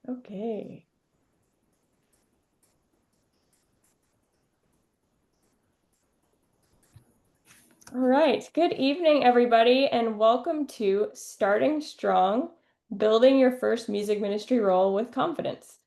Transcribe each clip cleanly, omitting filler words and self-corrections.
Okay. All right. Good evening, everybody, and welcome to Starting Strong, Building Your First Music Ministry Role with Confidence.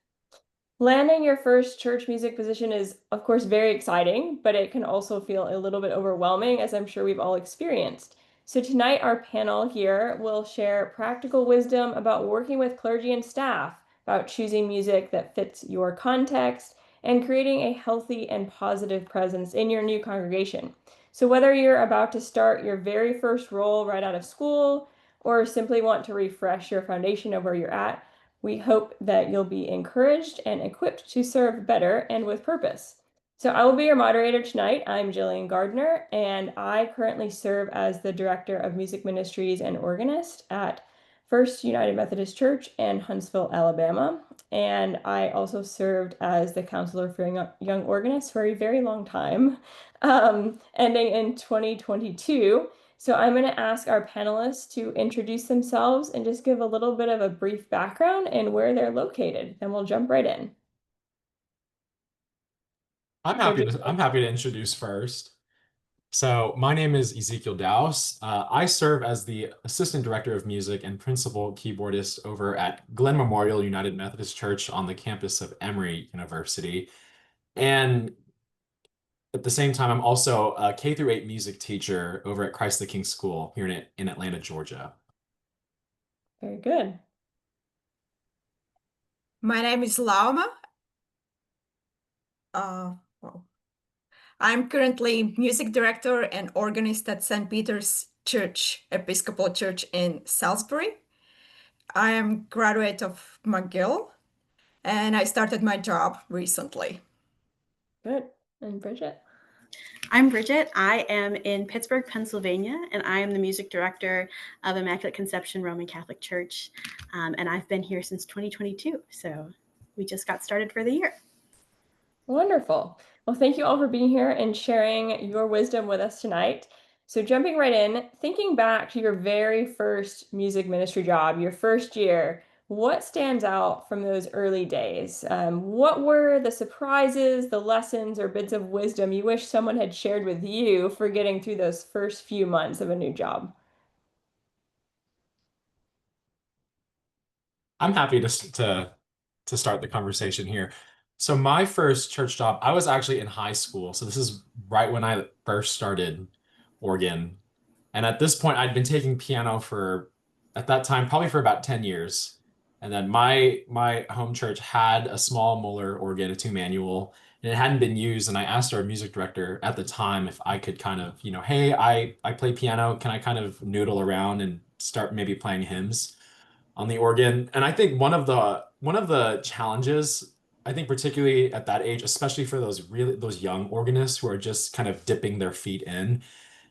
Landing your first church music position is, of course, very exciting, but it can also feel a little bit overwhelming, as I'm sure we've all experienced. So tonight, our panel here will share practical wisdom about working with clergy and staff, about choosing music that fits your context, and creating a healthy and positive presence in your new congregation. So whether you're about to start your very first role right out of school, or simply want to refresh your foundation of where you're at, we hope that you'll be encouraged and equipped to serve better and with purpose. So I will be your moderator tonight. I'm Jillian Gardner, and I currently serve as the Director of Music Ministries and Organist at First United Methodist Church in Huntsville, Alabama. And I also served as the Councillor for Young Organists for a very long time, ending in 2022. So I'm going to ask our panelists to introduce themselves and just give a little bit of a brief background and where they're located. Then we'll jump right in. I'm happy to introduce first. So my name is Ezechiel Daos. I serve as the Assistant Director of Music and Principal Keyboardist over at Glen Memorial United Methodist Church on the campus of Emory University. And at the same time, I'm also a K through 8 music teacher over at Christ the King School here in Atlanta, Georgia. Very good. My name is Lauma. Well, I'm currently music director and organist at St. Peter's Church, Episcopal Church in Salisbury. I am graduate of McGill, and I started my job recently. Good. And Bridget? I'm Bridget. I am in Pittsburgh, Pennsylvania, and I am the music director of Immaculate Conception Roman Catholic Church. And I've been here since 2022, so we just got started for the year. Wonderful. Well, thank you all for being here and sharing your wisdom with us tonight. So jumping right in, thinking back to your very first music ministry job, your first year, what stands out from those early days? What were the surprises, the lessons, or bits of wisdom you wish someone had shared with you for getting through those first few months of a new job? I'm happy to start the conversation here. So my first church job, I was actually in high school. So this is right when I first started organ. And at this point, I'd been taking piano for, at that time, probably for about 10 years. And then my home church had a small Mueller organ, a two manual, and it hadn't been used. And I asked our music director at the time if I could kind of, hey, I play piano. Can I kind of noodle around and start maybe playing hymns on the organ? And I think one of the challenges, I think particularly at that age, especially for those young organists who are just kind of dipping their feet in,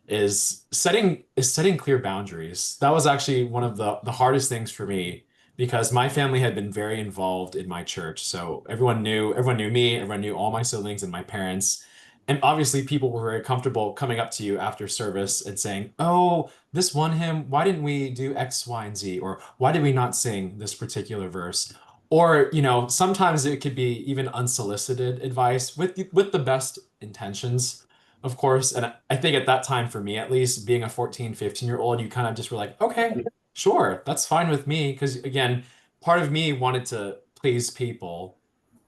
is setting clear boundaries. That was actually one of the hardest things for me because my family had been very involved in my church. So everyone knew me, everyone knew all my siblings and my parents. And obviously people were very comfortable coming up to you after service and saying, "Oh, this one hymn, why didn't we do X, Y, and Z? Or why did we not sing this particular verse?" Or, sometimes it could be even unsolicited advice with the best intentions, of course. And I think at that time, for me at least, being a 14, 15-year-old, you kind of just were like, okay, sure, that's fine with me. Because again, part of me wanted to please people,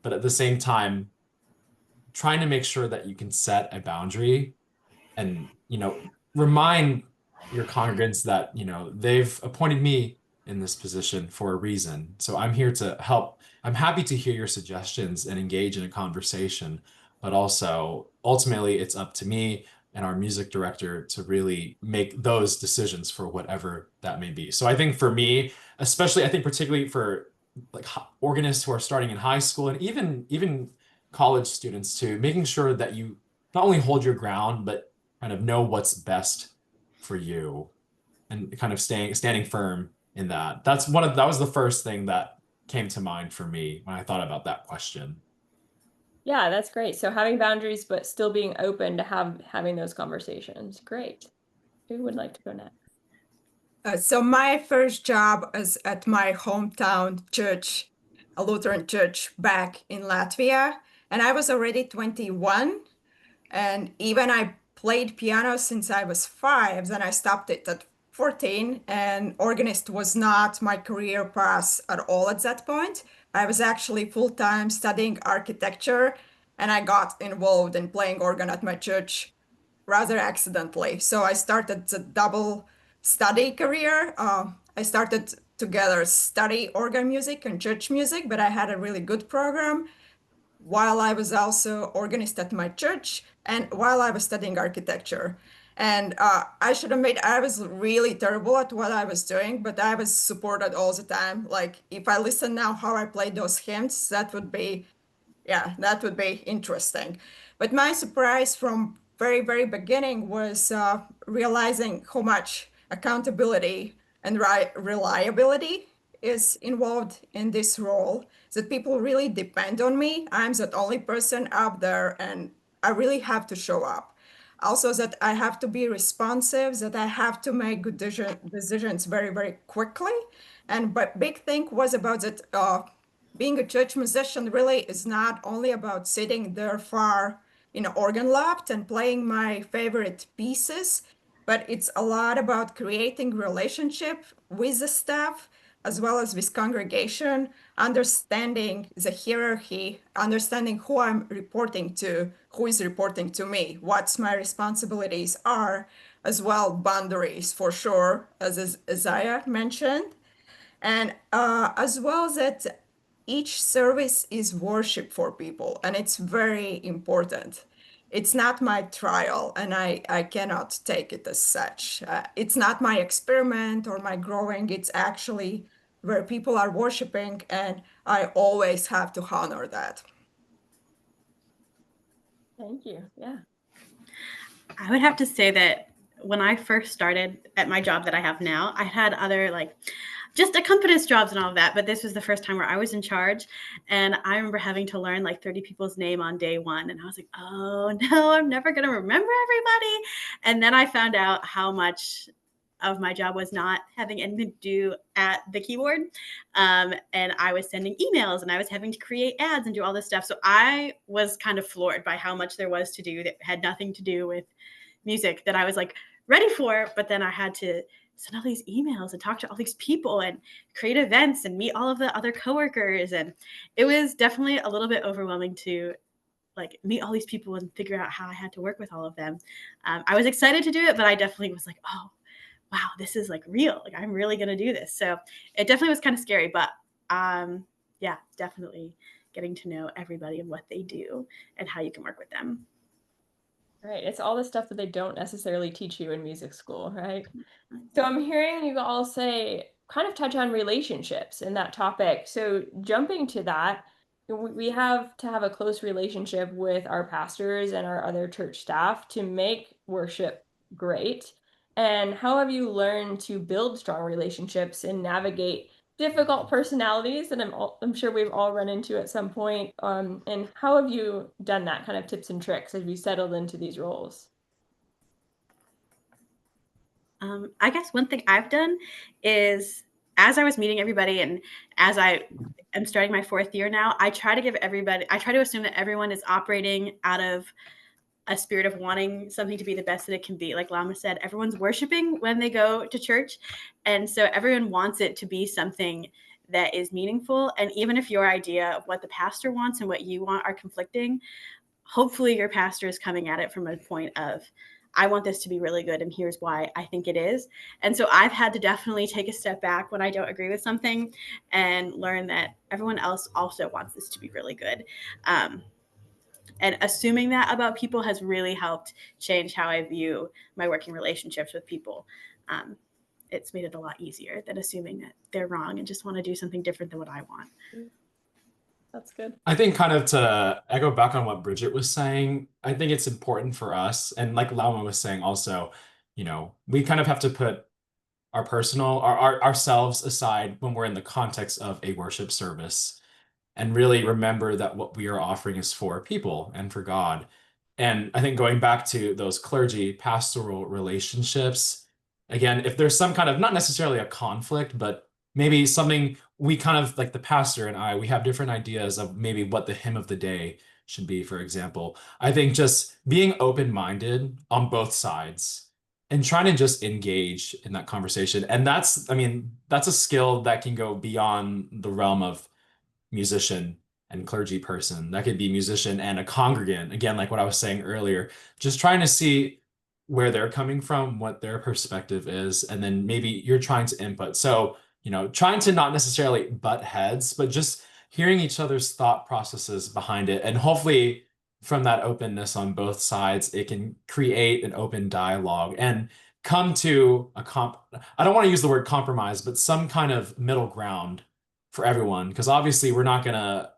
but at the same time, trying to make sure that you can set a boundary and, remind your congregants that, they've appointed me in this position for a reason. So I'm here to help. I'm happy to hear your suggestions and engage in a conversation, but also ultimately it's up to me and our music director to really make those decisions for whatever that may be. So I think for me, especially, I think particularly for like organists who are starting in high school and even college students too, making sure that you not only hold your ground, but kind of know what's best for you and kind of standing firm in that. That was the first thing that came to mind for me when I thought about that question. Yeah, that's great. So having boundaries, but still being open to having those conversations. Great. Who would like to go next? So my first job is at my hometown church, a Lutheran church back in Latvia, and I was already 21. And even I played piano since I was 5, then I stopped it at 14, and organist was not my career path at all at that point. I was actually full-time studying architecture, and I got involved in playing organ at my church rather accidentally. So I started the double study career. I started together study organ music and church music, but I had a really good program while I was also organist at my church and while I was studying architecture. And I should admit, I was really terrible at what I was doing, but I was supported all the time. Like, if I listen now how I played those hymns, that would be interesting. But my surprise from very, very beginning was realizing how much accountability and reliability is involved in this role, that people really depend on me. I'm the only person out there, and I really have to show up. Also, that I have to be responsive, that I have to make good decisions very, very quickly. And but big thing was about that being a church musician really is not only about sitting there far in an organ loft and playing my favorite pieces, but it's a lot about creating relationship with the staff as well as with congregation, understanding the hierarchy, understanding who I'm reporting to, who is reporting to me, what's my responsibilities are, as well boundaries for sure, as Isaiah mentioned. And as well that each service is worship for people, and it's very important. It's not my trial, and I cannot take it as such. It's not my experiment or my growing. It's actually where people are worshiping, and I always have to honor that. Thank you. Yeah. I would have to say that when I first started at my job that I have now, I had other like just accompanist jobs and all of that, but this was the first time where I was in charge. And I remember having to learn like 30 people's name on day one. And I was like, oh no, I'm never going to remember everybody. And then I found out how much of my job was not having anything to do at the keyboard. And I was sending emails and I was having to create ads and do all this stuff. So I was kind of floored by how much there was to do that had nothing to do with music that I was like ready for. But then I had to send all these emails and talk to all these people and create events and meet all of the other coworkers. And it was definitely a little bit overwhelming to like meet all these people and figure out how I had to work with all of them. I was excited to do it, but I definitely was like, oh, wow, this is like real. Like I'm really going to do this. So it definitely was kind of scary, but yeah, definitely getting to know everybody and what they do and how you can work with them. Right. It's all the stuff that they don't necessarily teach you in music school, right? So I'm hearing you all say kind of touch on relationships in that topic. So jumping to that, we have to have a close relationship with our pastors and our other church staff to make worship great. And how have you learned to build strong relationships and navigate difficult personalities that I'm sure we've all run into at some point? And how have you done that, kind of tips and tricks as you settled into these roles? I guess one thing I've done is as I was meeting everybody and as I am starting my 4th year now, I try to assume that everyone is operating out of a spirit of wanting something to be the best that it can be. Like Lauma said, everyone's worshiping when they go to church. And so everyone wants it to be something that is meaningful. And even if your idea of what the pastor wants and what you want are conflicting, hopefully your pastor is coming at it from a point of, I want this to be really good, and here's why I think it is. And so I've had to definitely take a step back when I don't agree with something and learn that everyone else also wants this to be really good. And assuming that about people has really helped change how I view my working relationships with people. It's made it a lot easier than assuming that they're wrong and just want to do something different than what I want. That's good. I think kind of to echo back on what Bridget was saying, I think it's important for us, and like Lauma was saying also, we kind of have to put our personal, ourselves aside when we're in the context of a worship service and really remember that what we are offering is for people and for God. And I think going back to those clergy pastoral relationships, again, if there's some kind of, not necessarily a conflict, but maybe something we kind of like the pastor and I, we have different ideas of maybe what the hymn of the day should be, for example. I think just being open-minded on both sides and trying to just engage in that conversation. And that's, I mean, that's a skill that can go beyond the realm of musician and clergy person. That could be musician and a congregant. Again, like what I was saying earlier, just trying to see where they're coming from, what their perspective is, and then maybe you're trying to input. So, trying to not necessarily butt heads, but just hearing each other's thought processes behind it. And hopefully from that openness on both sides, it can create an open dialogue and come to I don't want to use the word compromise, but some kind of middle ground for everyone, because obviously we're not going to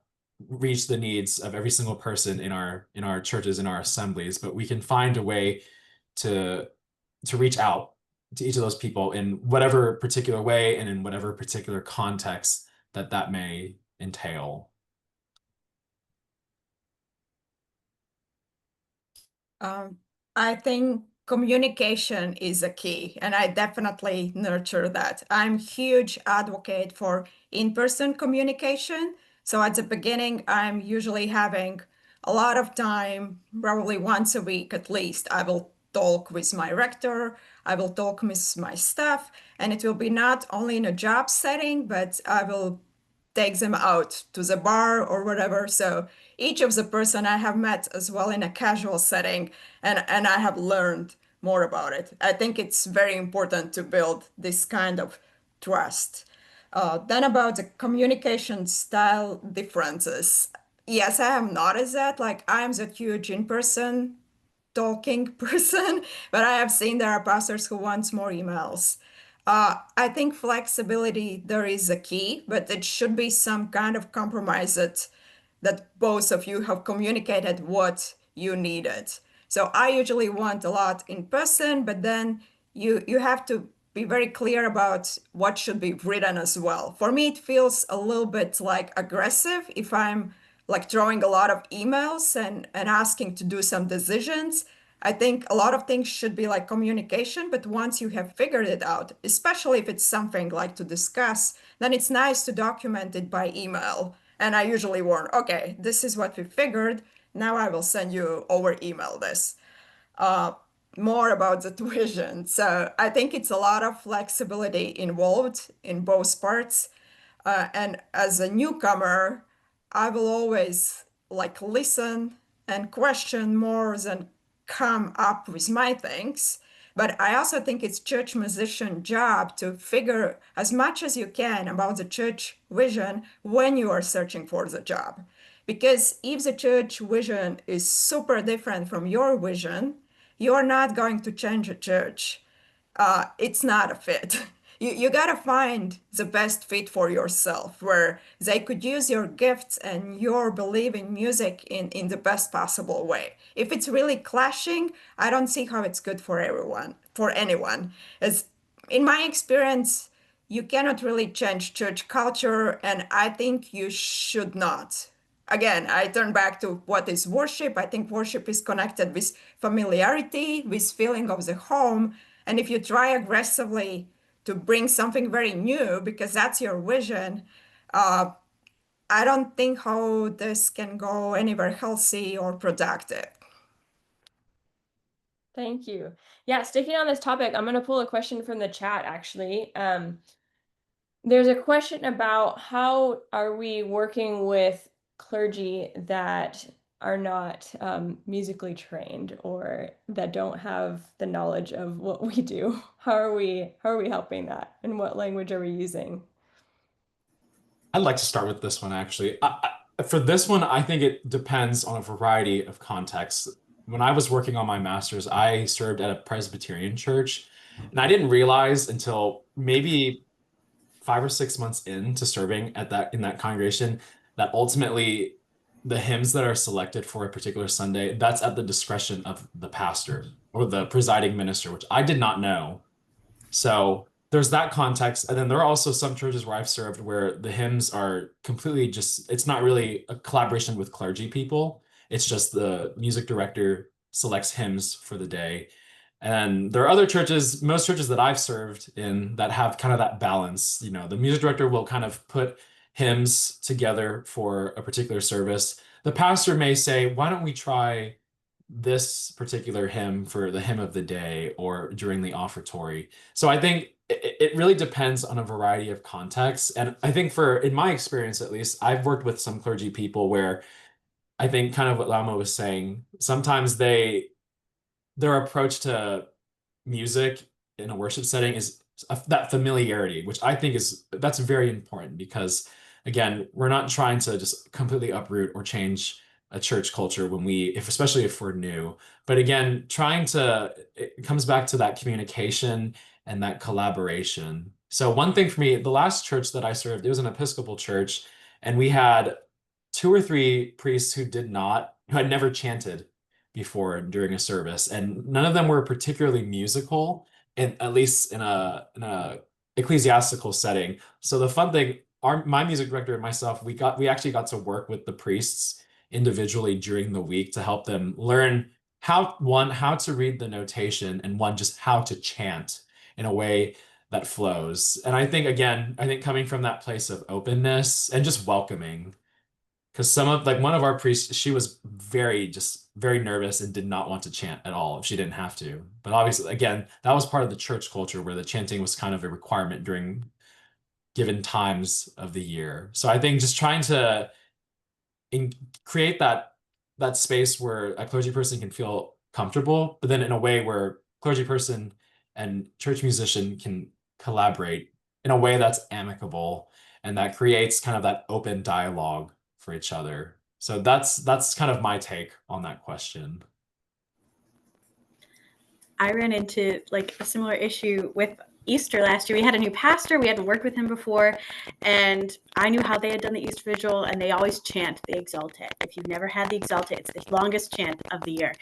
reach the needs of every single person in our churches, in our assemblies, but we can find a way to reach out to each of those people in whatever particular way and in whatever particular context that may entail. I think communication is a key, and I definitely nurture that. I'm huge advocate for in-person communication. So at the beginning, I'm usually having a lot of time, probably once a week at least. I will talk with my rector, I will talk with my staff, and it will be not only in a job setting, but I will take them out to the bar or whatever. So each of the person I have met as well in a casual setting, and I have learned more about it. I think it's very important to build this kind of trust. Then about the communication style differences. Yes, I have noticed that. Like I'm the huge in-person talking person, but I have seen there are pastors who want more emails. I think flexibility there is a key, but it should be some kind of compromise that both of you have communicated what you needed. So I usually want a lot in person, but then you have to be very clear about what should be written as well. For me, it feels a little bit like aggressive if I'm like throwing a lot of emails and asking to do some decisions. I think a lot of things should be like communication, but once you have figured it out, especially if it's something like to discuss, then it's nice to document it by email. And I usually warn, okay, this is what we figured. Now I will send you over email this. More about the tuition. So I think it's a lot of flexibility involved in both parts. And as a newcomer, I will always like listen and question more than come up with my things. But I also think it's church musician job to figure as much as you can about the church vision when you are searching for the job. Because if the church vision is super different from your vision, you're not going to change a church. It's not a fit. You gotta find the best fit for yourself, where they could use your gifts and your belief in music in the best possible way. If it's really clashing, I don't see how it's good for everyone, for anyone. As in my experience, you cannot really change church culture, and I think you should not. Again, I turn back to what is worship. I think worship is connected with familiarity, with feeling of the home. And if you try aggressively to bring something very new because that's your vision, I don't think how this can go anywhere healthy or productive. Thank you. Yeah, sticking on this topic, I'm going to pull a question from the chat actually. There's a question about how are we working with clergy that are not musically trained or that don't have the knowledge of what we do. How are we helping that, and what language are we using? I'd like to start with this one actually. For this one, I think it depends on a variety of contexts. When I was working on my master's, I served at a Presbyterian church, and I didn't realize until maybe 5 or 6 months into serving in that congregation that ultimately the hymns that are selected for a particular Sunday, that's at the discretion of the pastor or the presiding minister, which I did not know. So there's that context. And then there are also some churches where I've served where the hymns are completely it's not really a collaboration with clergy people. It's just the music director selects hymns for the day. And there are other churches, most churches that I've served in, that have kind of that balance. You know, the music director will kind of put hymns together for a particular service. The pastor may say, why don't we try this particular hymn for the hymn of the day or during the offertory? So I think it really depends on a variety of contexts. And I think in my experience, at least, I've worked with some clergy people where I think kind of what Lauma was saying, sometimes their approach to music in a worship setting is that familiarity, which I think that's very important because, again, we're not trying to just completely uproot or change a church culture especially if we're new. But again, it comes back to that communication and that collaboration. So one thing for me, the last church that I served, it was an Episcopal church, and we had two or three priests who had never chanted before during a service, and none of them were particularly musical, at least in a ecclesiastical setting. So the fun thing, my music director and myself, we actually got to work with the priests individually during the week to help them learn how to read the notation, and just how to chant in a way that flows. And I think, again, coming from that place of openness and just welcoming, because one of our priests, she was very nervous and did not want to chant at all if she didn't have to. But obviously, again, that was part of the church culture where the chanting was kind of a requirement during given times of the year. So I think just trying to create that space where a clergy person can feel comfortable, but then in a way where clergy person and church musician can collaborate in a way that's amicable and that creates kind of that open dialogue for each other. So that's kind of my take on that question. I ran into like a similar issue with Easter last year. We had a new pastor. We hadn't worked with him before, and I knew how they had done the Easter Vigil, and they always chant the Exultate. If you've never had the Exultate, it's the longest chant of the year.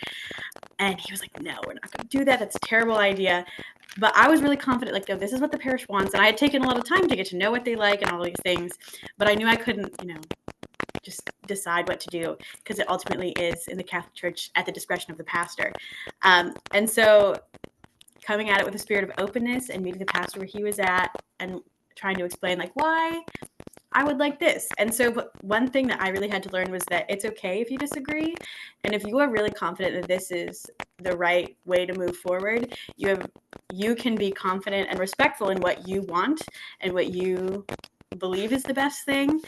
And he was like, no, we're not going to do that. That's a terrible idea. But I was really confident, like, no, this is what the parish wants. And I had taken a lot of time to get to know what they like and all these things. But I knew I couldn't, just decide what to do, because it ultimately is in the Catholic Church at the discretion of the pastor. And so coming at it with a spirit of openness and meeting the pastor where he was at and trying to explain like why I would like this. And so one thing that I really had to learn was that it's okay if you disagree. And if you are really confident that this is the right way to move forward, you can be confident and respectful in what you want and what you believe is the best thing,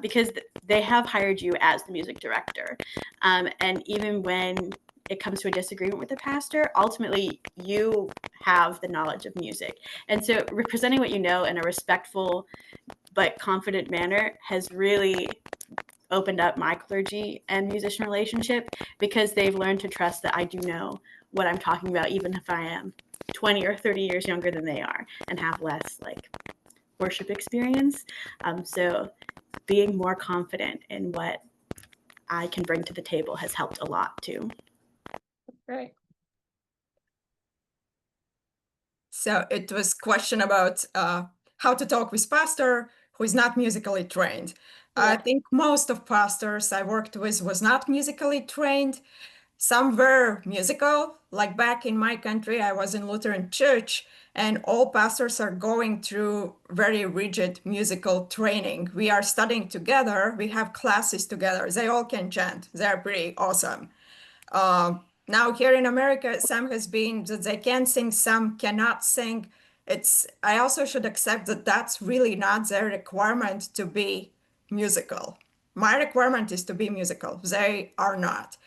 because they have hired you as the music director. And even when it comes to a disagreement with the pastor, ultimately you have the knowledge of music. And so representing what you know in a respectful but confident manner has really opened up my clergy and musician relationship, because they've learned to trust that I do know what I'm talking about, even if I am 20 or 30 years younger than they are and have less like worship experience. So being more confident in what I can bring to the table has helped a lot too. Great. So it was a question about how to talk with pastor who is not musically trained. Yeah. I think most of pastors I worked with was not musically trained. Some were musical, like back in my country, I was in Lutheran church, and all pastors are going through very rigid musical training. We are studying together, we have classes together, they all can chant, they're pretty awesome. Now here in America, some has been that they can sing, some cannot sing. I also should accept that that's really not their requirement to be musical. My requirement is to be musical, they are not.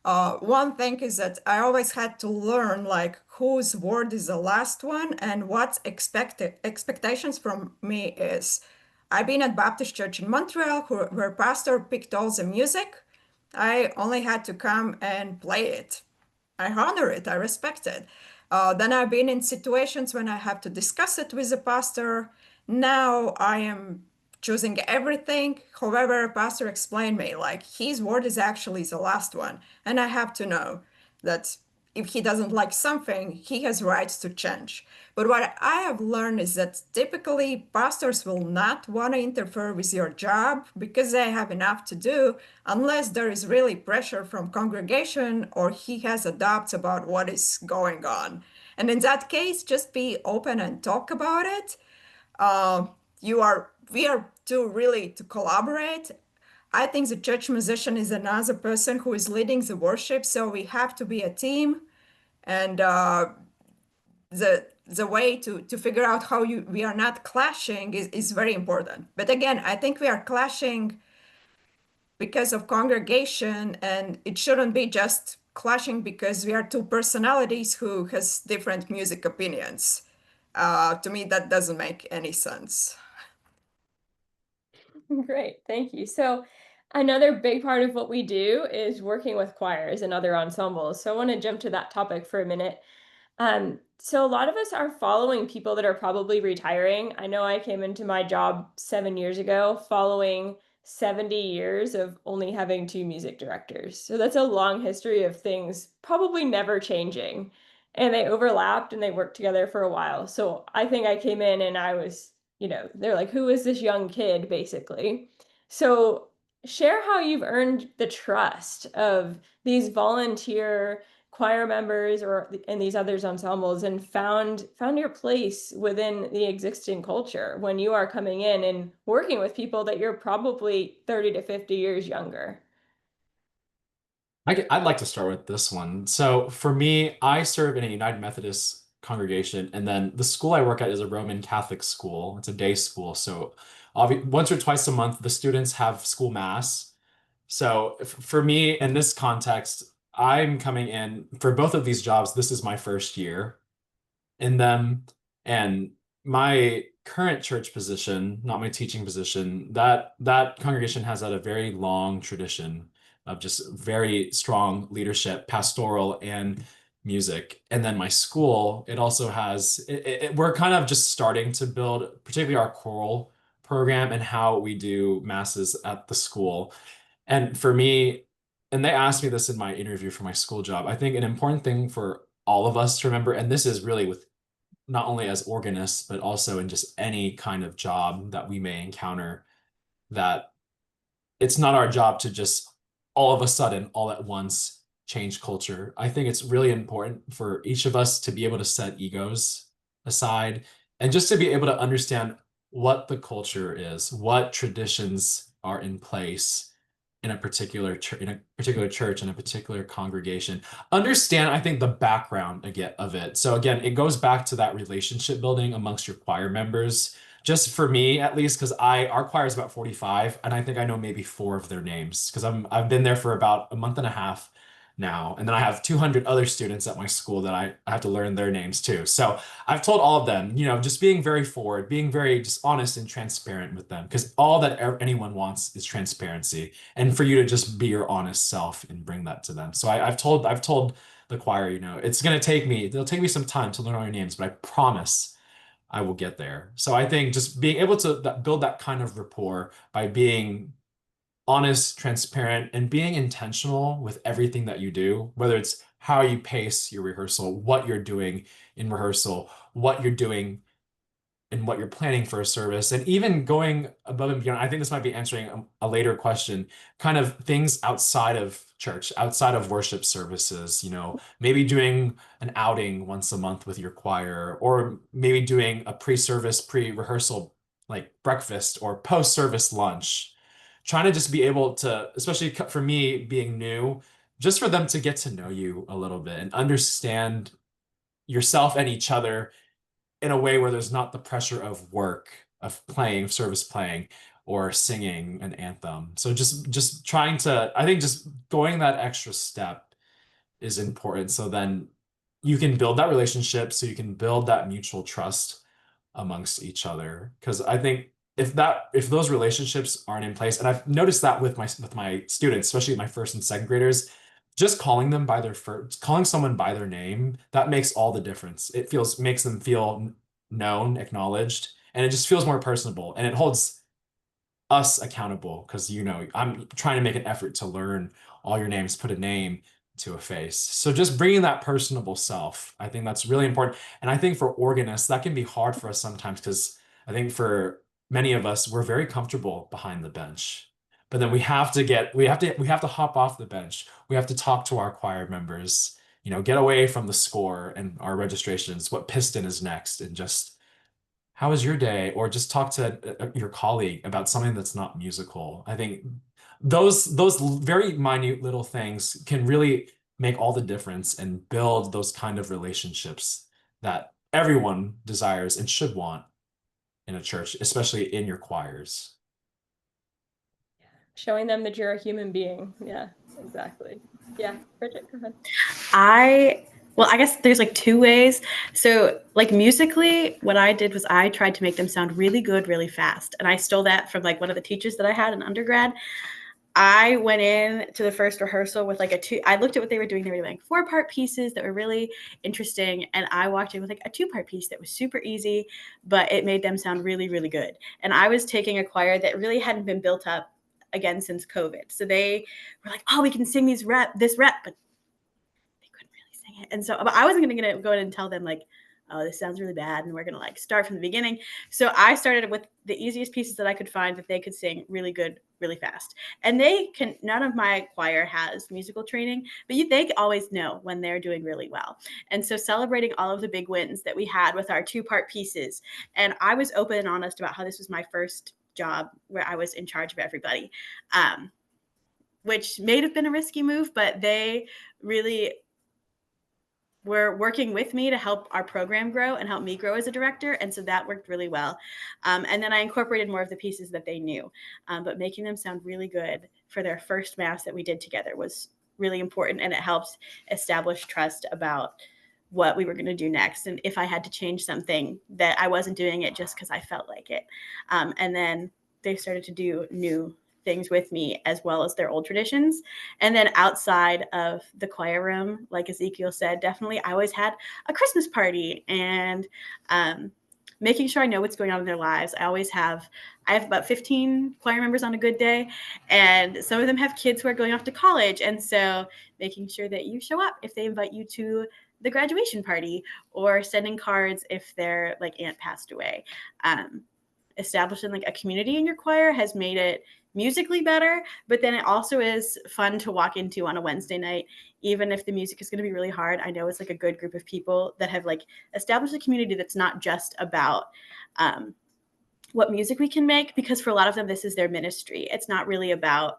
One thing is that I always had to learn like whose word is the last one and what expectations from me is. I've been at Baptist Church in Montreal where pastor picked all the music. I only had to come and play it. I honor it, I respect it. Then I've been in situations when I have to discuss it with the pastor. Now I am choosing everything. However, pastor explained me like his word is actually the last one. And I have to know that if he doesn't like something, he has rights to change. But what I have learned is that typically pastors will not want to interfere with your job because they have enough to do, unless there is really pressure from congregation or he has a doubts about what is going on. And in that case, just be open and talk about it. We are two really to collaborate. I think the church musician is another person who is leading the worship, so we have to be a team. And the way to figure out how we are not clashing is very important. But again, I think we are clashing because of congregation, and it shouldn't be just clashing because we are two personalities who has different music opinions. To me, that doesn't make any sense. Great, thank you. So another big part of what we do is working with choirs and other ensembles. So I want to jump to that topic for a minute. So a lot of us are following people that are probably retiring. I know I came into my job 7 years ago following 70 years of only having two music directors. So that's a long history of things probably never changing. And they overlapped and they worked together for a while. So I think I came in and I was, they're like, who is this young kid, basically? So share how you've earned the trust of these volunteer choir members in these others ensembles and found your place within the existing culture when you are coming in and working with people that you're probably 30 to 50 years younger. I'd like to start with this one. So for me, I serve in a United Methodist congregation, and then the school I work at is a Roman Catholic school. It's a day school. So once or twice a month, the students have school mass. So for me, in this context, I'm coming in for both of these jobs. This is my first year in them. And my current church position, not my teaching position, that congregation has had a very long tradition of just very strong leadership, pastoral and music. And then my school, it also has, we're kind of just starting to build, particularly our choral program and how we do masses at the school. And for me, and they asked me this in my interview for my school job, I think an important thing for all of us to remember, and this is really with not only as organists, but also in just any kind of job that we may encounter, that it's not our job to just all of a sudden, all at once, change culture. I think it's really important for each of us to be able to set egos aside and just to be able to understand what the culture is, what traditions are in place in a particular church, in a particular congregation. Understand, I think, the background again of it. So again, it goes back to that relationship building amongst your choir members. Just for me, at least, because our choir is about 45, and I think I know maybe 4 of their names because I've been there for about a month and a half now, and then I have 200 other students at my school that I have to learn their names too. So I've told all of them, just being very forward, being very just honest and transparent with them, because all that anyone wants is transparency, and for you to just be your honest self and bring that to them. So I've told the choir, it'll take me some time to learn all your names, but I promise I will get there. So I think just being able to build that kind of rapport by being honest, transparent, and being intentional with everything that you do, whether it's how you pace your rehearsal, what you're doing in rehearsal, what you're doing and what you're planning for a service, and even going above and beyond. I think this might be answering a later question, kind of things outside of church, outside of worship services, maybe doing an outing once a month with your choir, or maybe doing a pre-service, pre-rehearsal, like breakfast or post-service lunch. Trying to just be able to, especially for me being new, just for them to get to know you a little bit and understand yourself and each other in a way where there's not the pressure of work, of playing, service playing, or singing an anthem. So just trying to, I think just going that extra step is important. So then you can build that relationship, so you can build that mutual trust amongst each other. Because I think if those relationships aren't in place, and I've noticed that with my students, especially my first and second graders, just calling someone by their name, that makes all the difference. It makes them feel known, acknowledged, and it just feels more personable, and it holds us accountable because I'm trying to make an effort to learn all your names, put a name to a face. So just bringing that personable self, I think that's really important. And I think for organists, that can be hard for us sometimes because I think for many of us, we're very comfortable behind the bench. But then we have to hop off the bench. We have to talk to our choir members, get away from the score and our registrations, what piston is next, and just how was your day? Or just talk to your colleague about something that's not musical. I think those very minute little things can really make all the difference and build those kind of relationships that everyone desires and should want in a church, especially in your choirs. Showing them that you're a human being. Yeah, exactly. Yeah, Bridget, go ahead. I guess there's like two ways. So like musically, what I did was I tried to make them sound really good, really fast. And I stole that from like one of the teachers that I had in undergrad. I went in to the first rehearsal with like I looked at what they were doing. They were doing like 4-part pieces that were really interesting. And I walked in with like a 2-part piece that was super easy, but it made them sound really, really good. And I was taking a choir that really hadn't been built up again since COVID. So they were like, oh, we can sing this rep, but they couldn't really sing it. And so I wasn't going to go in and tell them like, oh, this sounds really bad, and we're going to like start from the beginning. So I started with the easiest pieces that I could find that they could sing really good, really fast. And none of my choir has musical training, but they always know when they're doing really well. And so celebrating all of the big wins that we had with our 2-part pieces. And I was open and honest about how this was my first job where I was in charge of everybody, which may have been a risky move, but they really were working with me to help our program grow and help me grow as a director. And so that worked really well. And then I incorporated more of the pieces that they knew, but making them sound really good for their first mass that we did together was really important. And it helped establish trust about what we were going to do next. And if I had to change something, that I wasn't doing it just because I felt like it. And then they started to do new things with me as well as their old traditions. And then outside of the choir room, like Ezechiel said, definitely I always had a Christmas party and making sure I know what's going on in their lives. I have about 15 choir members on a good day, and some of them have kids who are going off to college. And so making sure that you show up if they invite you to the graduation party, or sending cards if their like aunt passed away. Establishing like a community in your choir has made it musically better, but then it also is fun to walk into on a Wednesday night, even if the music is going to be really hard. I know it's like a good group of people that have like established a community that's not just about what music we can make, because for a lot of them, this is their ministry. It's not really about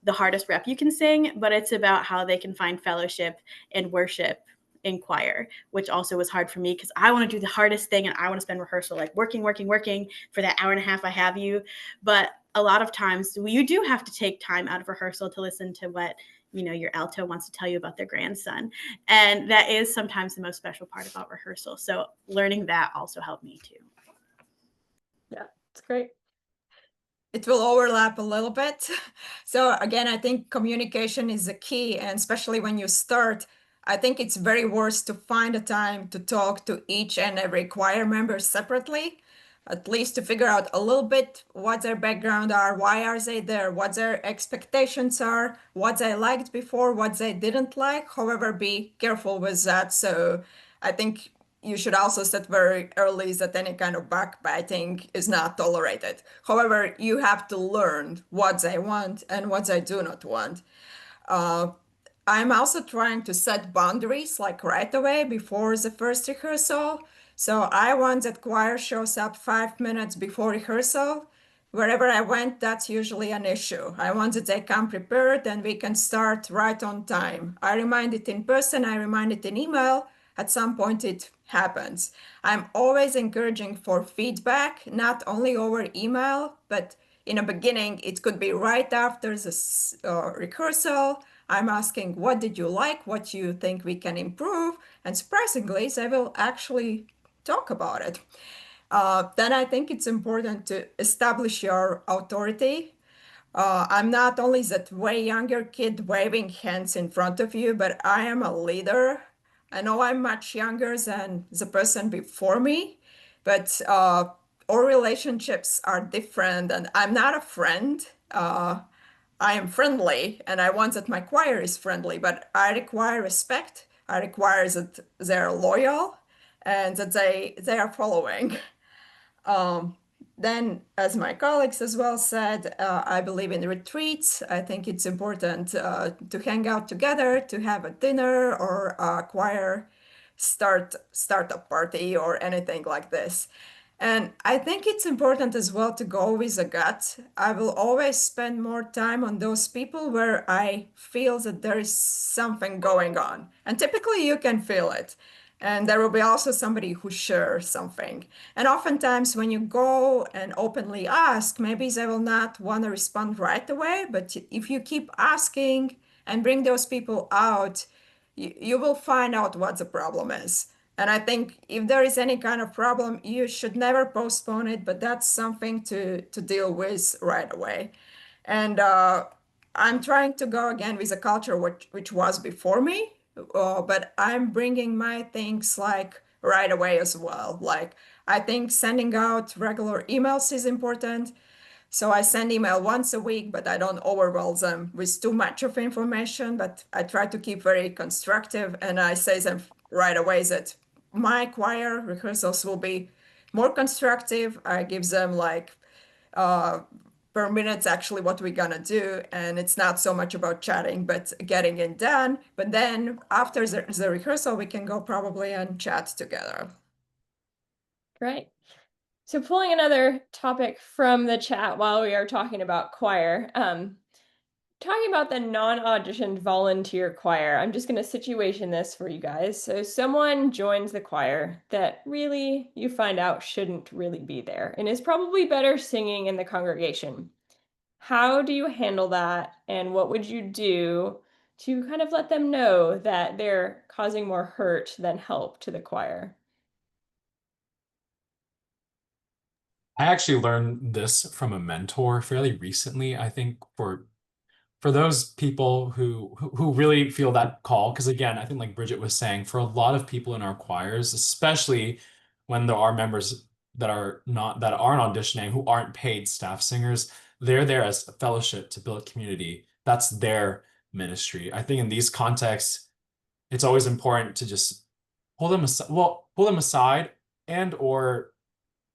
the hardest rep you can sing, but it's about how they can find fellowship and worship in choir, which also was hard for me because I want to do the hardest thing and I want to spend rehearsal like working for that hour and a half I have you. But a lot of times you do have to take time out of rehearsal to listen to what your alto wants to tell you about their grandson. And that is sometimes the most special part about rehearsal. So learning that also helped me too. Yeah, it's great. It will overlap a little bit. So again, I think communication is the key, and especially when you start, I think it's very worth to find a time to talk to each and every choir member separately, at least to figure out a little bit what their background are, why are they there, what their expectations are, what they liked before, what they didn't like. However, be careful with that. So I think you should also set very early that any kind of backbiting is not tolerated. However, you have to learn what they want and what they do not want. I'm also trying to set boundaries like right away before the first rehearsal. So I want that choir shows up 5 minutes before rehearsal. Wherever I went, that's usually an issue. I want that they come prepared and we can start right on time. I remind it in person, I remind it in email. At some point it happens. I'm always encouraging for feedback, not only over email, but in the beginning, it could be right after the rehearsal. I'm asking, what did you like? What do you think we can improve? And surprisingly, they will actually talk about it. Then I think it's important to establish your authority. I'm not only that way younger kid waving hands in front of you, but I am a leader. I know I'm much younger than the person before me, but our relationships are different, and I'm not a friend. I am friendly and I want that my choir is friendly, but I require respect. I require that they're loyal and that they are following. Um, then, as my colleagues as well said, I believe in retreats. I think it's important to hang out together, to have a dinner or a choir startup party or anything like this. And I think it's important as well to go with a gut. I will always spend more time on those people where I feel that there is something going on. And typically you can feel it. And there will be also somebody who shares something. And oftentimes, when you go and openly ask, maybe they will not want to respond right away. But if you keep asking and bring those people out, you will find out what the problem is. And I think if there is any kind of problem, you should never postpone it, but that's something to deal with right away. And I'm trying to go again with a culture which was before me, but I'm bringing my things like right away as well. Like I think sending out regular emails is important. So I send email once a week, but I don't overwhelm them with too much of information, but I try to keep very constructive and I say them right away that my choir rehearsals will be more constructive. I give them like per minute actually what we're gonna do, and it's not so much about chatting, but getting it done. But then after the rehearsal, we can go probably and chat together. Great. So pulling another topic from the chat while we are talking about choir, talking about the non-auditioned volunteer choir, I'm just going to situation this for you guys. So someone joins the choir that really you find out shouldn't really be there and is probably better singing in the congregation. How do you handle that? And what would you do to kind of let them know that they're causing more hurt than help to the choir? I actually learned this from a mentor fairly recently. I think for those people who really feel that call, because again, I think like Bridget was saying, for a lot of people in our choirs, especially when there are members that aren't auditioning, who aren't paid staff singers, they're there as a fellowship to build community. That's their ministry. I think in these contexts, it's always important to just pull them aside and or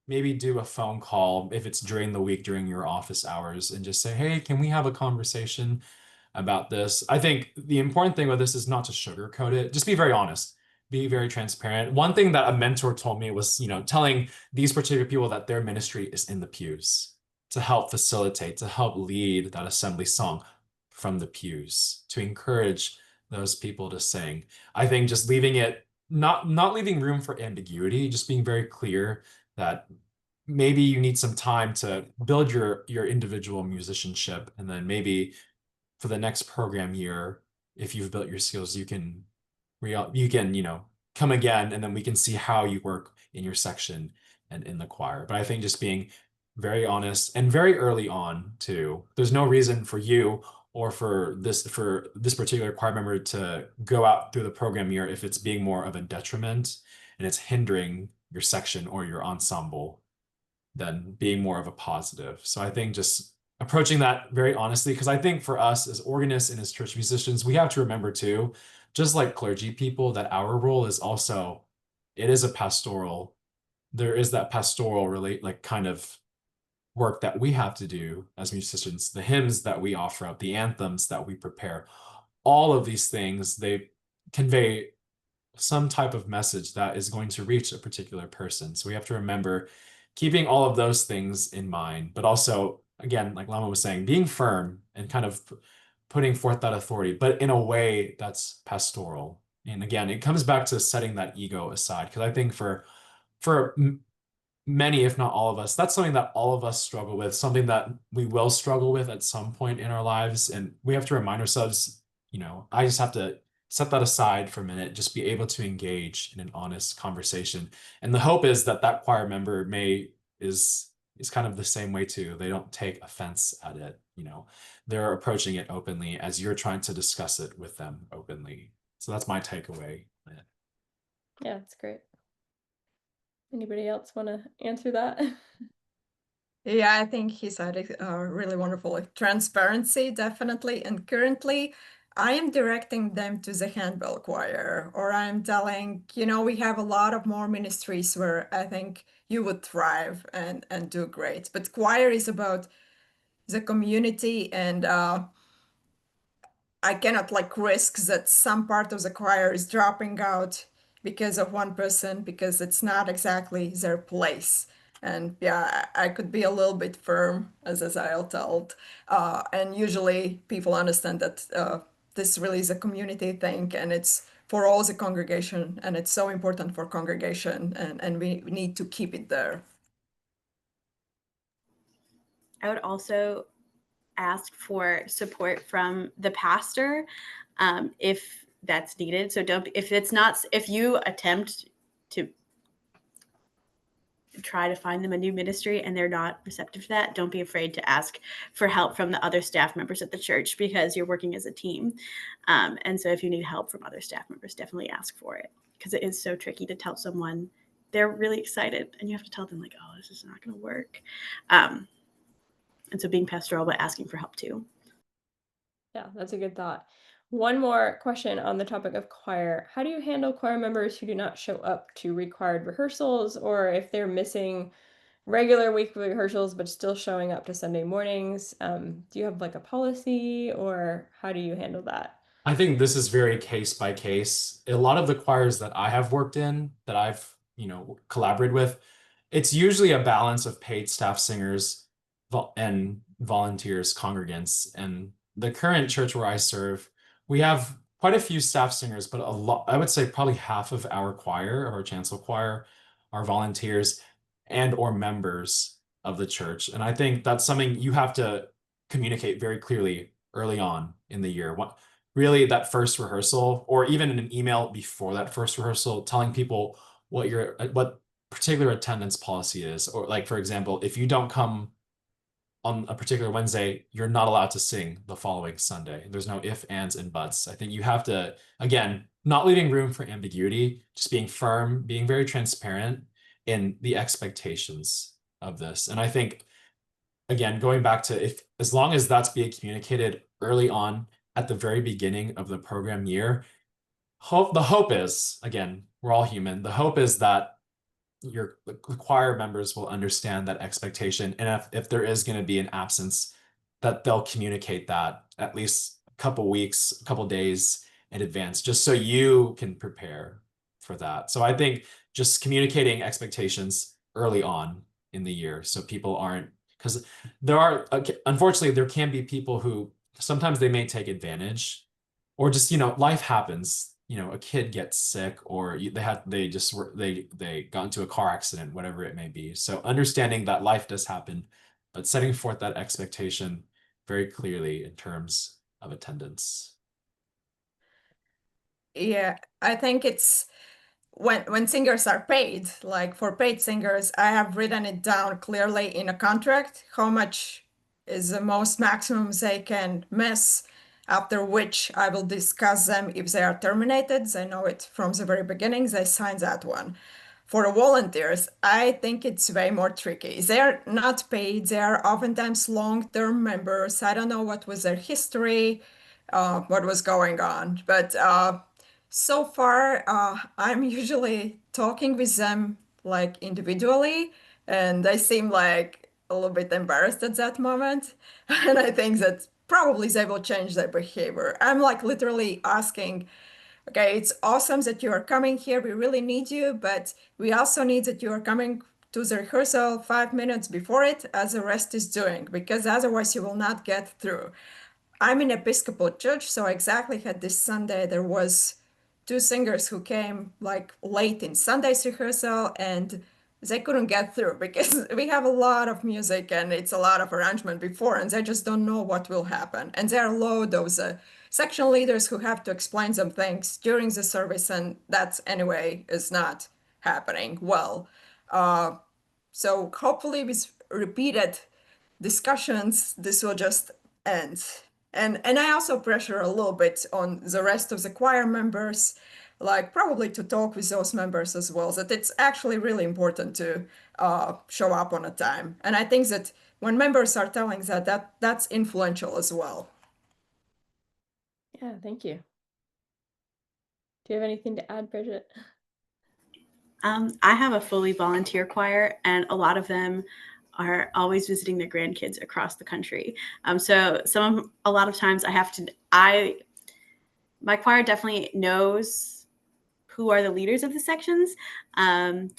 maybe do a phone call if it's during the week, during your office hours, and just say, hey, can we have a conversation about this? I think the important thing with this is not to sugarcoat it. Just be very honest, be very transparent. One thing that a mentor told me was, telling these particular people that their ministry is in the pews to help facilitate, to help lead that assembly song from the pews, to encourage those people to sing. I think just leaving it, not leaving room for ambiguity, just being very clear that maybe you need some time to build your individual musicianship, and then maybe for the next program year, if you've built your skills, you can come again, and then we can see how you work in your section and in the choir. But I think just being very honest and very early on too. There's no reason for you or for this particular choir member to go out through the program year if it's being more of a detriment and it's hindering your section or your ensemble than being more of a positive. So I think just approaching that very honestly, because I think for us as organists and as church musicians, we have to remember too, just like clergy people, that our role is also, it is a pastoral, there is that pastoral kind of work that we have to do as musicians, the hymns that we offer up, the anthems that we prepare, all of these things, they convey some type of message that is going to reach a particular person. So we have to remember keeping all of those things in mind, but also, again, like Lauma was saying, being firm and kind of putting forth that authority, but in a way that's pastoral. And again, it comes back to setting that ego aside, because I think for many, if not all of us, that's something that all of us struggle with, something that we will struggle with at some point in our lives. And we have to remind ourselves, I just have to set that aside for a minute, just be able to engage in an honest conversation. And the hope is that that choir member is kind of the same way too. They don't take offense at it. They're approaching it openly as you're trying to discuss it with them openly. So that's my takeaway. Yeah, that's great. Anybody else want to answer that? Yeah, I think he said it really wonderfully. Transparency, definitely. And currently, I am directing them to the handbell choir, or I'm telling, we have a lot of more ministries where I think you would thrive and do great. But choir is about the community, and I cannot like risk that some part of the choir is dropping out because of one person, because it's not exactly their place. And yeah, I could be a little bit firm, as I'll told. And usually people understand that this really is a community thing and it's for all the congregation and it's so important for congregation and we need to keep it there. I would also ask for support from the pastor if that's needed. So if you attempt to try to find them a new ministry and they're not receptive to that, don't be afraid to ask for help from the other staff members at the church because you're working as a team. And so if you need help from other staff members, definitely ask for it because it is so tricky to tell someone they're really excited and you have to tell them like, oh, this is not going to work. And so being pastoral, but asking for help too. Yeah, that's a good thought. One more question on the topic of choir. How do you handle choir members who do not show up to required rehearsals, or if they're missing regular weekly rehearsals but still showing up to Sunday mornings? Do you have like a policy, or how do you handle that? I think this is very case by case. A lot of the choirs that I have worked in, that I've, collaborated with, it's usually a balance of paid staff singers and volunteers, congregants. And the current church where I serve, we have quite a few staff singers, but a lot, I would say probably half of our choir, our chancel choir, are volunteers and or members of the church. And I think that's something you have to communicate very clearly early on in the year. Really, that first rehearsal, or even in an email before that first rehearsal, telling people what particular attendance policy is. Or like, for example, if you don't come on a particular Wednesday, you're not allowed to sing the following Sunday. There's no ifs, ands, and buts. I think you have to, again, not leaving room for ambiguity, just being firm, being very transparent in the expectations of this. And I think, again, going back to as long as that's being communicated early on at the very beginning of the program year, the hope is, again, we're all human. The hope is that the choir members will understand that expectation. And if there is going to be an absence, that they'll communicate that at least a couple weeks, a couple days in advance, just so you can prepare for that. So I think just communicating expectations early on in the year so people aren't, because unfortunately, there can be people who sometimes they may take advantage or just, life happens. A kid gets sick or they got into a car accident, whatever it may be. So understanding that life does happen, but setting forth that expectation very clearly in terms of attendance. Yeah, I think it's when singers are paid, like for paid singers, I have written it down clearly in a contract how much is the most maximum they can miss, after which I will discuss them if they are terminated. They know it from the very beginning, they sign that one. For the volunteers, I think it's way more tricky. They're not paid, they are oftentimes long-term members. I don't know what was their history, what was going on, but so far, I'm usually talking with them like individually, and they seem like a little bit embarrassed at that moment. And I think that probably they will change their behavior. I'm like literally asking, okay, it's awesome that you are coming here. We really need you, but we also need that you are coming to the rehearsal 5 minutes before it, as the rest is doing, because otherwise you will not get through. I'm in Episcopal church, so exactly had this Sunday there was two singers who came like late in Sunday's rehearsal and they couldn't get through because we have a lot of music and it's a lot of arrangement before and they just don't know what will happen. And there are a lot of those section leaders who have to explain some things during the service and that anyway is not happening well. So hopefully with repeated discussions, this will just end. And I also pressure a little bit on the rest of the choir members. like probably to talk with those members as well, that it's actually really important to show up on a time. And I think that when members are telling that's influential as well. Yeah, thank you. Do you have anything to add, Bridget? I have a fully volunteer choir, and a lot of them are always visiting their grandkids across the country. So a lot of times my choir definitely knows who are the leaders of the sections. And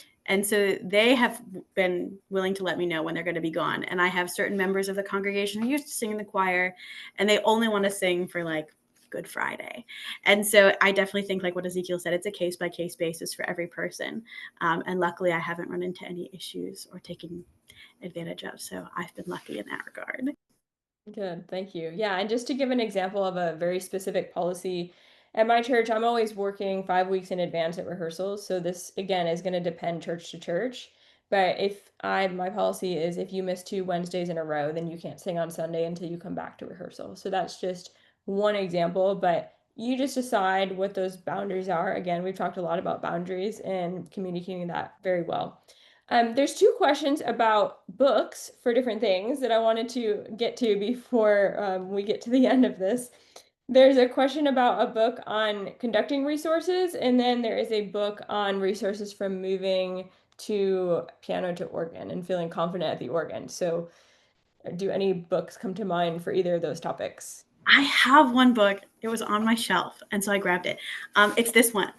so they have been willing to let me know when they're going to be gone. And I have certain members of the congregation who used to sing in the choir, and they only want to sing for like Good Friday. And so I definitely think, like what Ezechiel said, it's a case-by-case basis for every person. And luckily, I haven't run into any issues or taken advantage of. So I've been lucky in that regard. Good, thank you. Yeah, and just to give an example of a very specific policy, at my church, I'm always working 5 weeks in advance at rehearsals. So this, again, is going to depend church to church. But my policy is if you miss 2 Wednesdays in a row, then you can't sing on Sunday until you come back to rehearsal. So that's just one example, but you just decide what those boundaries are. Again, we've talked a lot about boundaries and communicating that very well. There's 2 questions about books for different things that I wanted to get to before we get to the end of this. There's a question about a book on conducting resources, and then there is a book on resources from moving to piano to organ and feeling confident at the organ. So do any books come to mind for either of those topics? I have one book. It was on my shelf, and so I grabbed it. It's this one.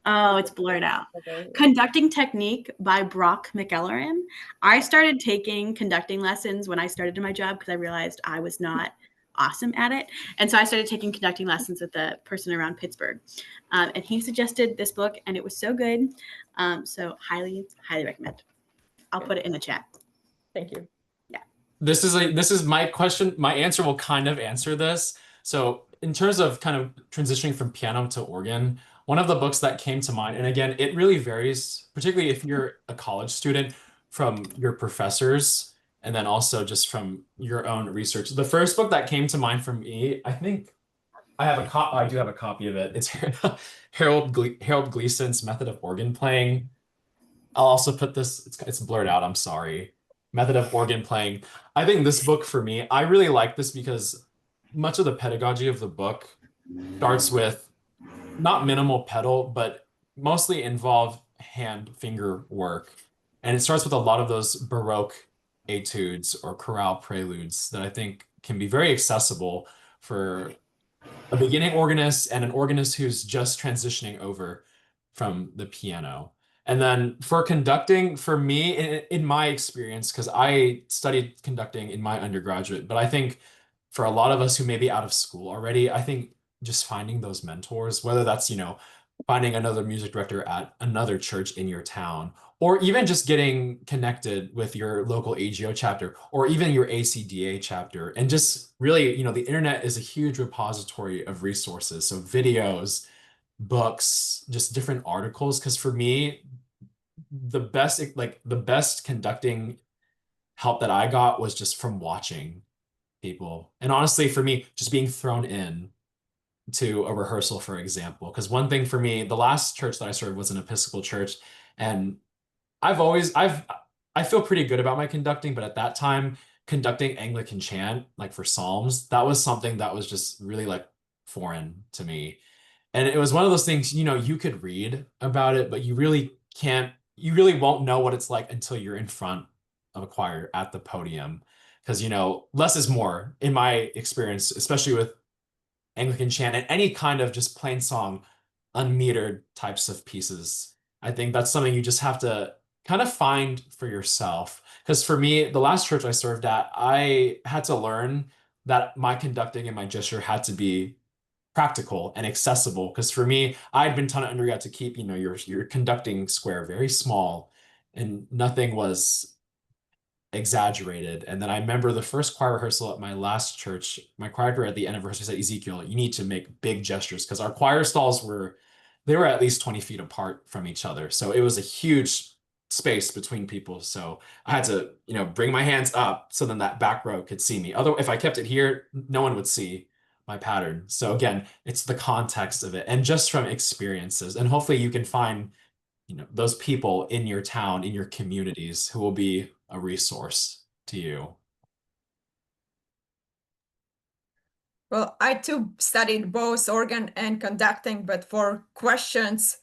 Oh, it's blurred out. Okay. Conducting Technique by Brock McEllerin. I started taking conducting lessons when I started in my job because I realized I was not awesome at it. And so I started taking conducting lessons with the person around Pittsburgh. And he suggested this book, and it was so good. So highly, highly recommend. I'll put it in the chat. Thank you. This is my question. My answer will kind of answer this. So in terms of kind of transitioning from piano to organ, one of the books that came to mind, and again, it really varies, particularly if you're a college student, from your professors, and then also just from your own research. The first book that came to mind for me, I think I do have a copy of it. It's Harold Gleason's Method of Organ Playing. I'll also put this, it's blurred out, I'm sorry. Method of Organ Playing. I think this book for me, I really like this because much of the pedagogy of the book starts with not minimal pedal, but mostly involve hand finger work. And it starts with a lot of those Baroque etudes or chorale preludes that I think can be very accessible for a beginning organist and an organist who's just transitioning over from the piano. And then for conducting, for me, in my experience, because I studied conducting in my undergraduate, but I think for a lot of us who may be out of school already, I think just finding those mentors, whether that's, finding another music director at another church in your town, or even just getting connected with your local AGO chapter, or even your ACDA chapter, and just really, the internet is a huge repository of resources. So videos, books, just different articles. Because for me, the best conducting help that I got was just from watching people. And honestly, for me, just being thrown in to a rehearsal, for example. Because one thing for me, the last church that I served was an Episcopal church, and I feel pretty good about my conducting, but at that time, conducting Anglican chant, like for Psalms, that was something that was just really like foreign to me. And it was one of those things, you could read about it, but you really won't know what it's like until you're in front of a choir at the podium. Because, less is more in my experience, especially with Anglican chant and any kind of just plain song, unmetered types of pieces. I think that's something you just have to kind of find for yourself. Because for me, the last church I served at, I had to learn that my conducting and my gesture had to be practical and accessible. Because for me, I'd been taught at undergrad to keep, your conducting square very small, and nothing was exaggerated. And then I remember the first choir rehearsal at my last church, my choir director at the end of rehearsal said, Ezechiel, you need to make big gestures, because our choir stalls were at least 20 feet apart from each other. So it was a huge space between people. So I had to, bring my hands up so then that back row could see me. Although if I kept it here, no one would see my pattern. So again, it's the context of it and just from experiences. And hopefully you can find, those people in your town, in your communities who will be a resource to you. Well, I too studied both organ and conducting, but for questions,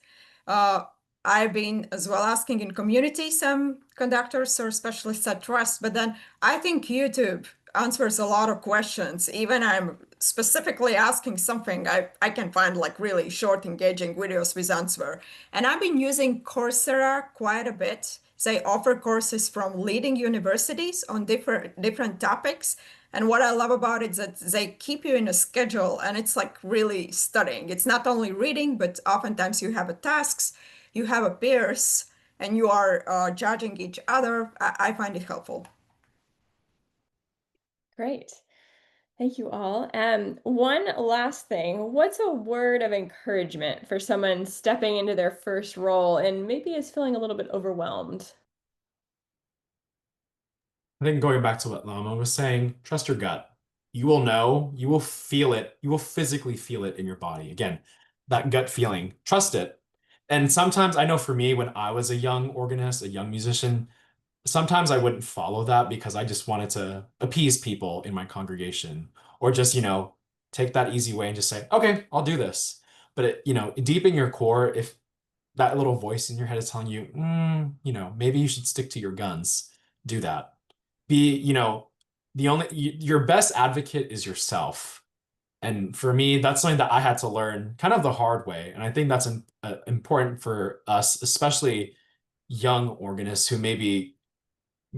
I've been as well asking in community some conductors or specialists I trust, but then I think YouTube answers a lot of questions. Even I'm specifically asking something, I can find like really short, engaging videos with answer. And I've been using Coursera quite a bit. They offer courses from leading universities on different topics. And what I love about it is that they keep you in a schedule and it's like really studying. It's not only reading, but oftentimes you have a tasks, you have a peers, and you are judging each other. I find it helpful. Great. Thank you all. One last thing, what's a word of encouragement for someone stepping into their first role and maybe is feeling a little bit overwhelmed? I think going back to what Lauma was saying, trust your gut. You will know, you will feel it, you will physically feel it in your body. Again, that gut feeling, trust it. And sometimes I know for me, when I was a young organist, a young musician, sometimes I wouldn't follow that because I just wanted to appease people in my congregation or just, take that easy way and just say, okay, I'll do this. But deep in your core, if that little voice in your head is telling you, maybe you should stick to your guns, do that. Be, your best advocate is yourself. And for me, that's something that I had to learn kind of the hard way. And I think that's important for us, especially young organists who may be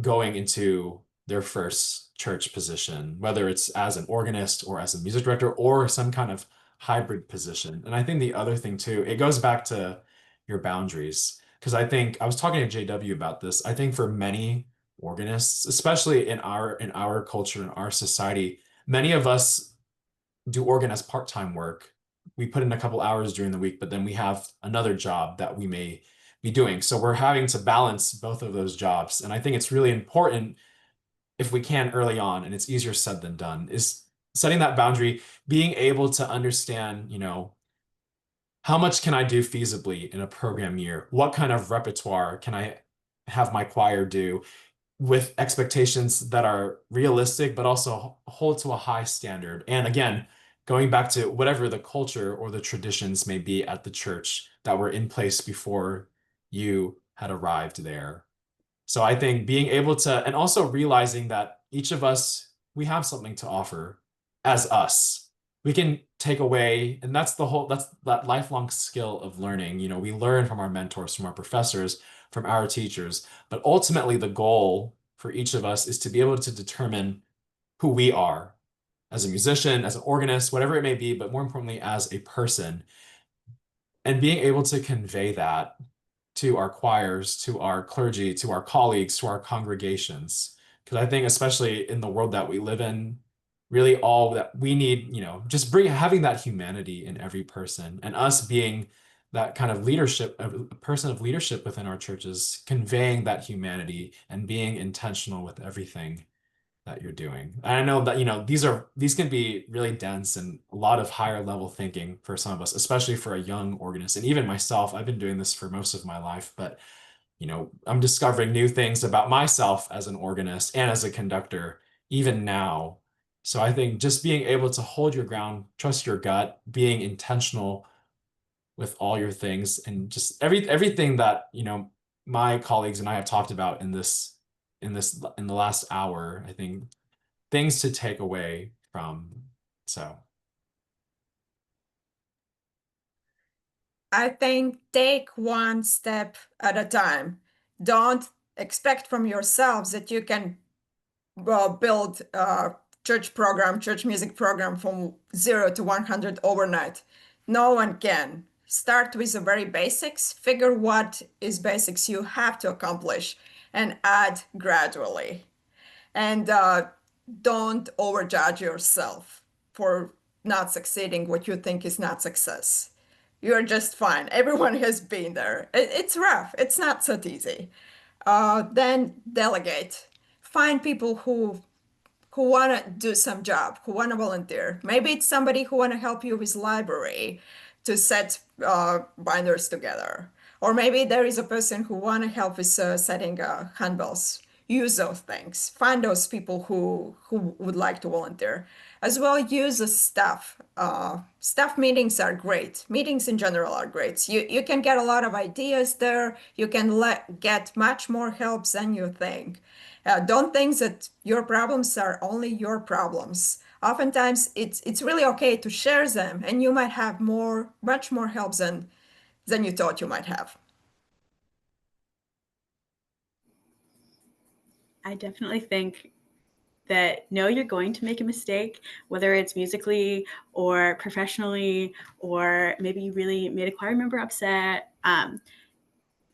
going into their first church position, whether it's as an organist or as a music director or some kind of hybrid position. And I think the other thing too, it goes back to your boundaries. Because I think I was talking to JW about this. I think for many organists, especially in our culture, in our society, many of us do organ as part-time work. We put in a couple hours during the week, but then we have another job that we may be doing. So we're having to balance both of those jobs. And I think it's really important if we can early on, and it's easier said than done, is setting that boundary, being able to understand, how much can I do feasibly in a program year? What kind of repertoire can I have my choir do with expectations that are realistic, but also hold to a high standard? And again, going back to whatever the culture or the traditions may be at the church that were in place before you had arrived there. So I think being able to, and also realizing that each of us, we have something to offer as us. We can take away, and that's that lifelong skill of learning. We learn from our mentors, from our professors, from our teachers, but ultimately the goal for each of us is to be able to determine who we are as a musician, as an organist, whatever it may be, but more importantly, as a person. And being able to convey that to our choirs, to our clergy, to our colleagues, to our congregations. Because I think, especially in the world that we live in, really all that we need, just having that humanity in every person and us being that kind of leadership, a person of leadership within our churches, conveying that humanity and being intentional with everything that you're doing. And I know that, these can be really dense and a lot of higher level thinking for some of us, especially for a young organist. And even myself, I've been doing this for most of my life, but I'm discovering new things about myself as an organist and as a conductor, even now. So I think just being able to hold your ground, trust your gut, being intentional with all your things, and just everything that, my colleagues and I have talked about in the last hour, I think things to take away from. So I think take one step at a time. Don't expect from yourselves that you can build a church music program from 0 to 100 overnight. No one can. Start with the very basics, figure what is basics you have to accomplish, and add gradually. And don't overjudge yourself for not succeeding what you think is not success. You're just fine. Everyone has been there. It's rough. It's not so easy. Then delegate. Find people who want to do some job, who want to volunteer. Maybe it's somebody who want to help you with library to set binders together. Or maybe there is a person who want to help with setting handbells. Use those things. Find those people who would like to volunteer. As well, use the staff. Staff meetings are great. Meetings in general are great. You can get a lot of ideas there. You can get much more help than you think. Don't think that your problems are only your problems. Oftentimes, it's really okay to share them, and you might have much more help than you thought you might have. I definitely think that know you're going to make a mistake, whether it's musically or professionally, or maybe you really made a choir member upset.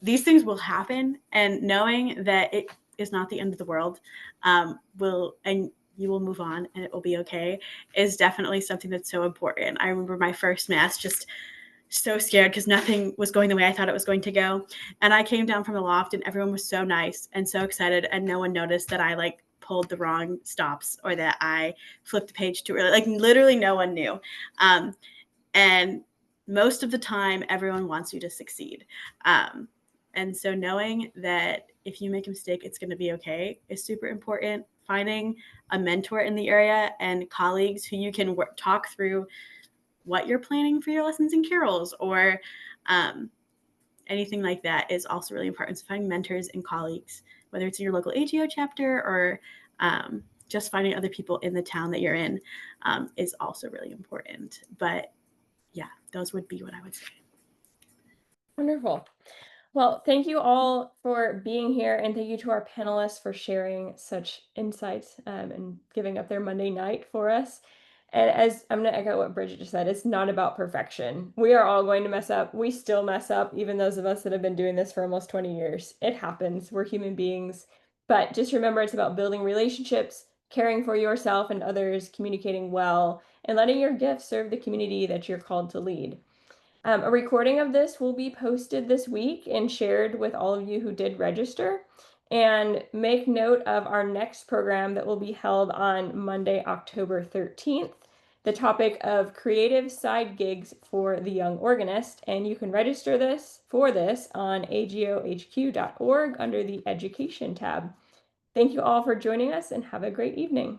These things will happen, and knowing that it is not the end of the world, and you will move on and it will be okay, is definitely something that's so important. I remember my first mass, just so scared because nothing was going the way I thought it was going to go. And I came down from the loft and everyone was so nice and so excited, and no one noticed that I like pulled the wrong stops or that I flipped the page too early. Like literally no one knew. And most of the time, everyone wants you to succeed. And so knowing that if you make a mistake, it's going to be okay is super important. Finding a mentor in the area and colleagues who you can talk through what you're planning for your lessons and carols, or anything like that, is also really important. So finding mentors and colleagues, whether it's in your local AGO chapter or just finding other people in the town that you're in, is also really important. But yeah, those would be what I would say. Wonderful. Well, thank you all for being here, and thank you to our panelists for sharing such insights and giving up their Monday night for us. And as I'm going to echo what Bridget just said, it's not about perfection. We are all going to mess up. We still mess up, even those of us that have been doing this for almost 20 years. It happens. We're human beings. But just remember, it's about building relationships, caring for yourself and others, communicating well, and letting your gifts serve the community that you're called to lead. A recording of this will be posted this week and shared with all of you who did register. And make note of our next program that will be held on Monday, October 13th, the topic of creative side gigs for the young organist. And you can register for this on agohq.org under the Education tab. Thank you all for joining us, and have a great evening.